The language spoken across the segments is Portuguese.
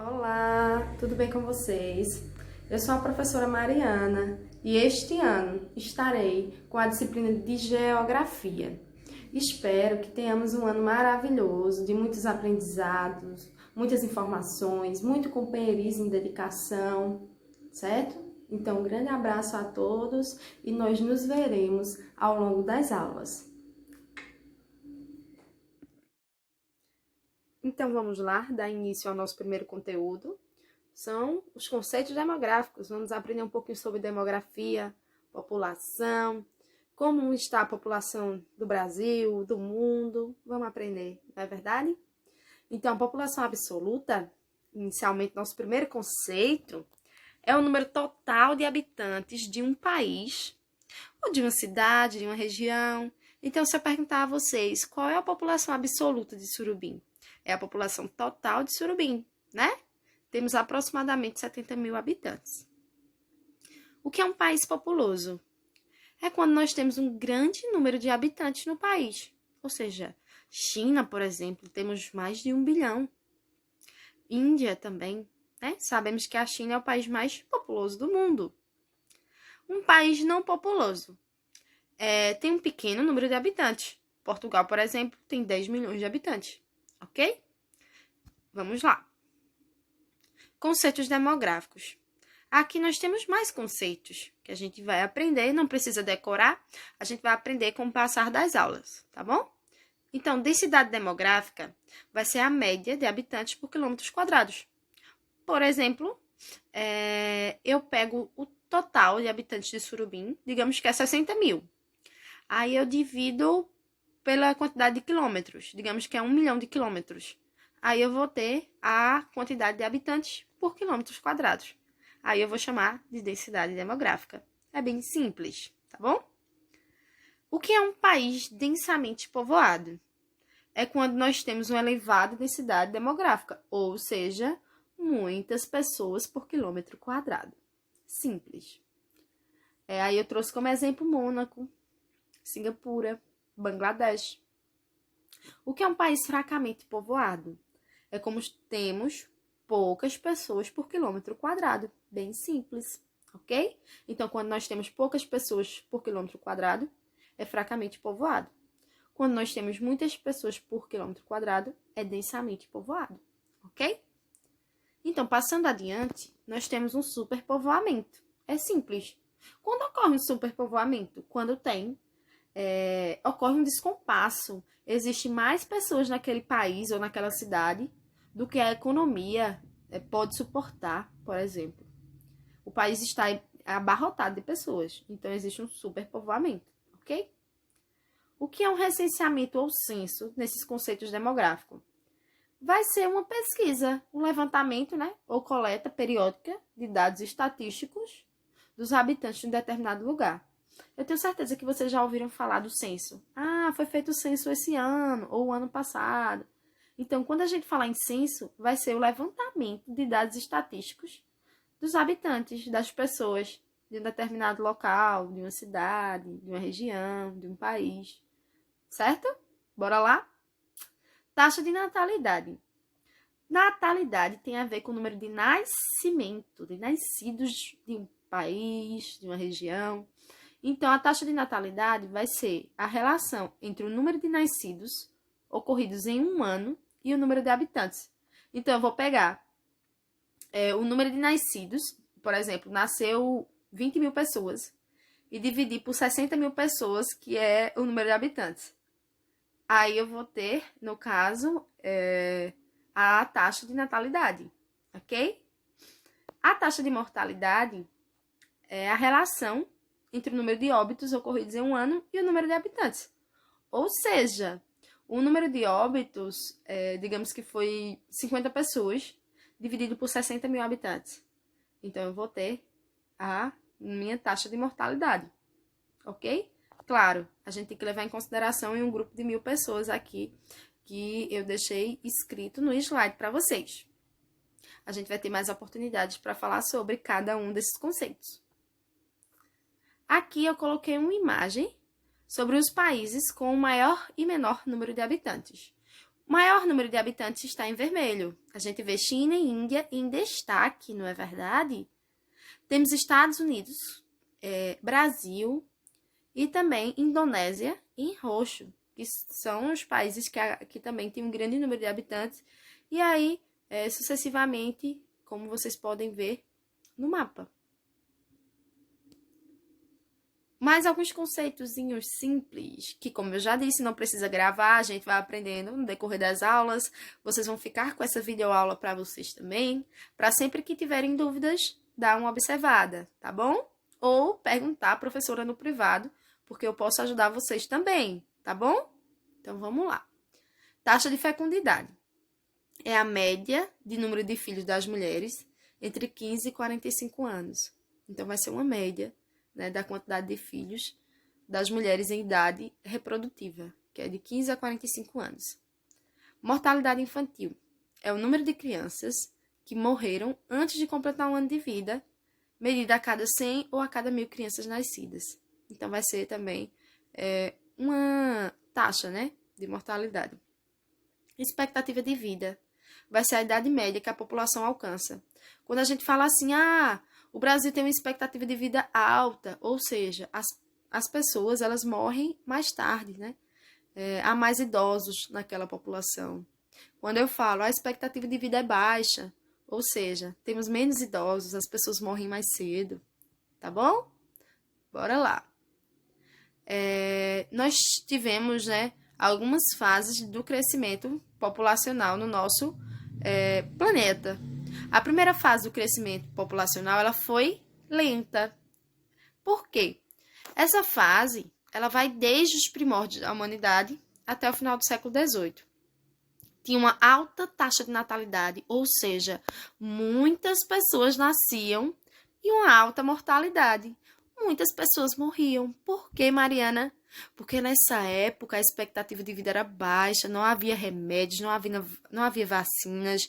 Olá, tudo bem com vocês? Eu sou a professora Mariana e este ano estarei com a disciplina de Geografia. Espero que tenhamos um ano maravilhoso, de muitos aprendizados, muitas informações, muito companheirismo e dedicação, certo? Então, um grande abraço a todos e nós nos veremos ao longo das aulas. Então, vamos lá, dar início ao nosso primeiro conteúdo. São os conceitos demográficos. Vamos aprender um pouquinho sobre demografia, população, como está a população do Brasil, do mundo. Vamos aprender, não é verdade? Então, população absoluta, inicialmente, nosso primeiro conceito, é o número total de habitantes de um país, ou de uma cidade, de uma região. Então, se eu perguntar a vocês, qual é a população absoluta de Surubim? É a população total de Surubim, né? Temos aproximadamente 70 mil habitantes. O que é um país populoso? É quando nós temos um grande número de habitantes no país. Ou seja, China, por exemplo, temos mais de 1 bilhão. Índia também, né? Sabemos que a China é o país mais populoso do mundo. Um país não populoso tem um pequeno número de habitantes. Portugal, por exemplo, tem 10 milhões de habitantes. Ok? Vamos lá. Conceitos demográficos. Aqui nós temos mais conceitos que a gente vai aprender, não precisa decorar, a gente vai aprender com o passar das aulas, tá bom? Então, densidade demográfica vai ser a média de habitantes por quilômetros quadrados. Por exemplo, eu pego o total de habitantes de Surubim, digamos que é 60 mil. Aí eu divido pela quantidade de quilômetros, digamos que é 1 milhão de quilômetros. Aí eu vou ter a quantidade de habitantes por quilômetros quadrados. Aí eu vou chamar de densidade demográfica. É bem simples, tá bom? O que é um país densamente povoado? É quando nós temos uma elevada densidade demográfica, ou seja, muitas pessoas por quilômetro quadrado. Simples. Aí eu trouxe como exemplo Mônaco, Singapura, Bangladesh. O que é um país fracamente povoado? É como temos poucas pessoas por quilômetro quadrado. Bem simples, ok? Então, quando nós temos poucas pessoas por quilômetro quadrado, é fracamente povoado. Quando nós temos muitas pessoas por quilômetro quadrado, é densamente povoado, ok? Então, passando adiante, nós temos um superpovoamento. É simples. Quando ocorre um superpovoamento? Quando ocorre um descompasso. Existem mais pessoas naquele país ou naquela cidade do que a economia pode suportar, por exemplo. O país está abarrotado de pessoas, então existe um superpovoamento, ok? O que é um recenseamento ou censo nesses conceitos demográficos? Vai ser uma pesquisa, um levantamento, né, ou coleta periódica de dados estatísticos dos habitantes de um determinado lugar. Eu tenho certeza que vocês já ouviram falar do censo. Ah, foi feito o censo esse ano ou o ano passado. Então, quando a gente falar em censo, vai ser o levantamento de dados estatísticos dos habitantes, das pessoas de um determinado local, de uma cidade, de uma região, de um país. Certo? Bora lá? Taxa de natalidade. Natalidade tem a ver com o número de nascimento, de nascidos de um país, de uma região. Então, a taxa de natalidade vai ser a relação entre o número de nascidos ocorridos em um ano e o número de habitantes. Então, eu vou pegar o número de nascidos, por exemplo, nasceu 20 mil pessoas, e dividir por 60 mil pessoas, que é o número de habitantes. Aí eu vou ter, no caso, a taxa de natalidade, ok? A taxa de mortalidade é a relação entre o número de óbitos ocorridos em um ano e o número de habitantes. Ou seja, o número de óbitos, digamos que foi 50 pessoas, dividido por 60 mil habitantes. Então, eu vou ter a minha taxa de mortalidade, ok? Claro, a gente tem que levar em consideração em um grupo de 1.000 pessoas aqui, que eu deixei escrito no slide para vocês. A gente vai ter mais oportunidades para falar sobre cada um desses conceitos. Aqui eu coloquei uma imagem sobre os países com o maior e menor número de habitantes. O maior número de habitantes está em vermelho. A gente vê China e Índia em destaque, não é verdade? Temos Estados Unidos, Brasil e também Indonésia em roxo, que são os países que também têm um grande número de habitantes. E aí, sucessivamente, como vocês podem ver no mapa. Mais alguns conceitozinhos simples, que como eu já disse, não precisa gravar, a gente vai aprendendo no decorrer das aulas. Vocês vão ficar com essa videoaula para vocês também, para sempre que tiverem dúvidas, dar uma observada, tá bom? Ou perguntar à professora no privado, porque eu posso ajudar vocês também, tá bom? Então, vamos lá. Taxa de fecundidade. É a média de número de filhos das mulheres entre 15 e 45 anos. Então, vai ser uma média, né, da quantidade de filhos das mulheres em idade reprodutiva, que é de 15 a 45 anos. Mortalidade infantil é o número de crianças que morreram antes de completar um ano de vida, medida a cada 100 ou a cada 1.000 crianças nascidas. Então, vai ser também uma taxa, né, de mortalidade. Expectativa de vida vai ser a idade média que a população alcança. Quando a gente fala assim, o Brasil tem uma expectativa de vida alta, ou seja, as pessoas elas morrem mais tarde, né? Há mais idosos naquela população. Quando eu falo, a expectativa de vida é baixa, ou seja, temos menos idosos, as pessoas morrem mais cedo, tá bom? Bora lá. Nós tivemos, né, algumas fases do crescimento populacional no nosso planeta. A primeira fase do crescimento populacional ela foi lenta. Por quê? Essa fase ela vai desde os primórdios da humanidade até o final do século XVIII. Tinha uma alta taxa de natalidade, ou seja, muitas pessoas nasciam e uma alta mortalidade. Muitas pessoas morriam. Por quê, Mariana? Porque nessa época a expectativa de vida era baixa, não havia remédios, não havia vacinas.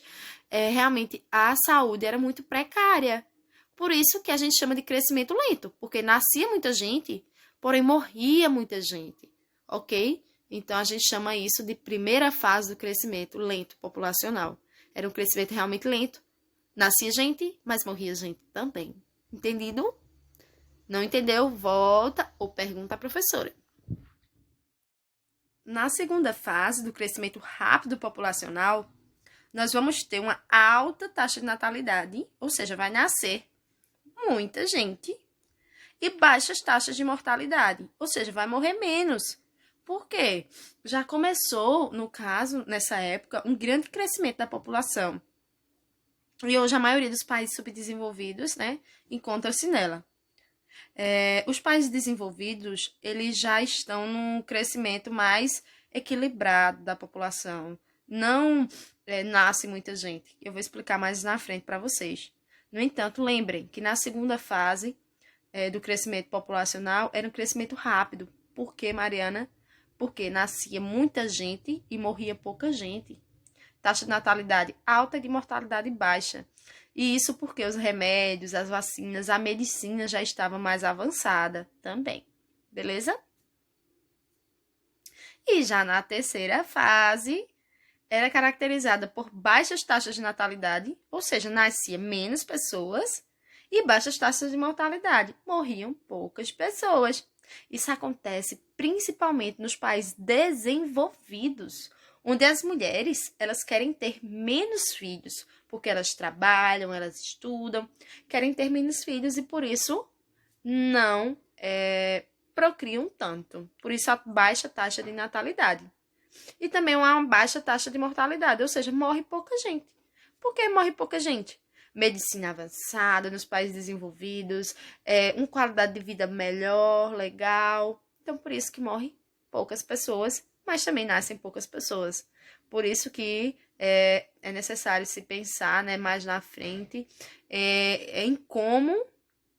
Realmente a saúde era muito precária. Por isso que a gente chama de crescimento lento, porque nascia muita gente, porém morria muita gente, ok? Então a gente chama isso de primeira fase do crescimento lento populacional. Era um crescimento realmente lento. Nascia gente, mas morria gente também. Entendido? Não entendeu? Volta ou pergunta à professora. Na segunda fase do crescimento rápido populacional, nós vamos ter uma alta taxa de natalidade, ou seja, vai nascer muita gente, e baixas taxas de mortalidade, ou seja, vai morrer menos. Por quê? Já começou, no caso, nessa época, um grande crescimento da população. E hoje a maioria dos países subdesenvolvidos, né, encontra-se nela. Os países desenvolvidos, eles já estão num crescimento mais equilibrado da população. Não nasce muita gente. Eu vou explicar mais na frente para vocês. No entanto, lembrem que na segunda fase do crescimento populacional era um crescimento rápido. Por quê, Mariana? Porque nascia muita gente e morria pouca gente. Taxa de natalidade alta e de mortalidade baixa. E isso porque os remédios, as vacinas, a medicina já estava mais avançada também. Beleza? E já na terceira fase, era caracterizada por baixas taxas de natalidade, ou seja, nascia menos pessoas, e baixas taxas de mortalidade, morriam poucas pessoas. Isso acontece principalmente nos países desenvolvidos, onde as mulheres elas querem ter menos filhos, porque elas trabalham, elas estudam, querem ter menos filhos e por isso não procriam tanto. Por isso a baixa taxa de natalidade. E também uma baixa taxa de mortalidade, ou seja, morre pouca gente. Por que morre pouca gente? Medicina avançada nos países desenvolvidos, uma qualidade de vida melhor, legal. Então, por isso que morre poucas pessoas, mas também nascem poucas pessoas. Por isso que é necessário se pensar, né, mais na frente em como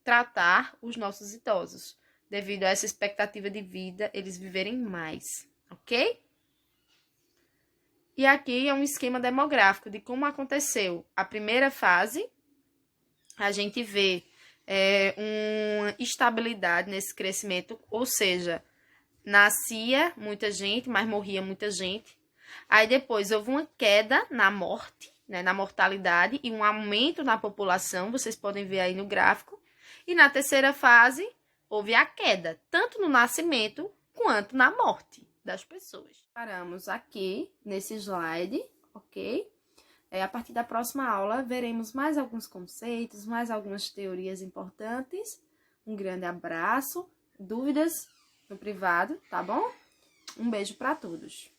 tratar os nossos idosos. Devido a essa expectativa de vida, eles viverem mais, ok? E aqui é um esquema demográfico de como aconteceu a primeira fase. A gente vê uma estabilidade nesse crescimento, ou seja, nascia muita gente, mas morria muita gente. Aí depois houve uma queda na morte, né, na mortalidade e um aumento na população, vocês podem ver aí no gráfico. E na terceira fase, houve a queda, tanto no nascimento quanto na morte das pessoas. Paramos aqui nesse slide, ok? A partir da próxima aula, veremos mais alguns conceitos, mais algumas teorias importantes. Um grande abraço. Dúvidas no privado, tá bom? Um beijo para todos.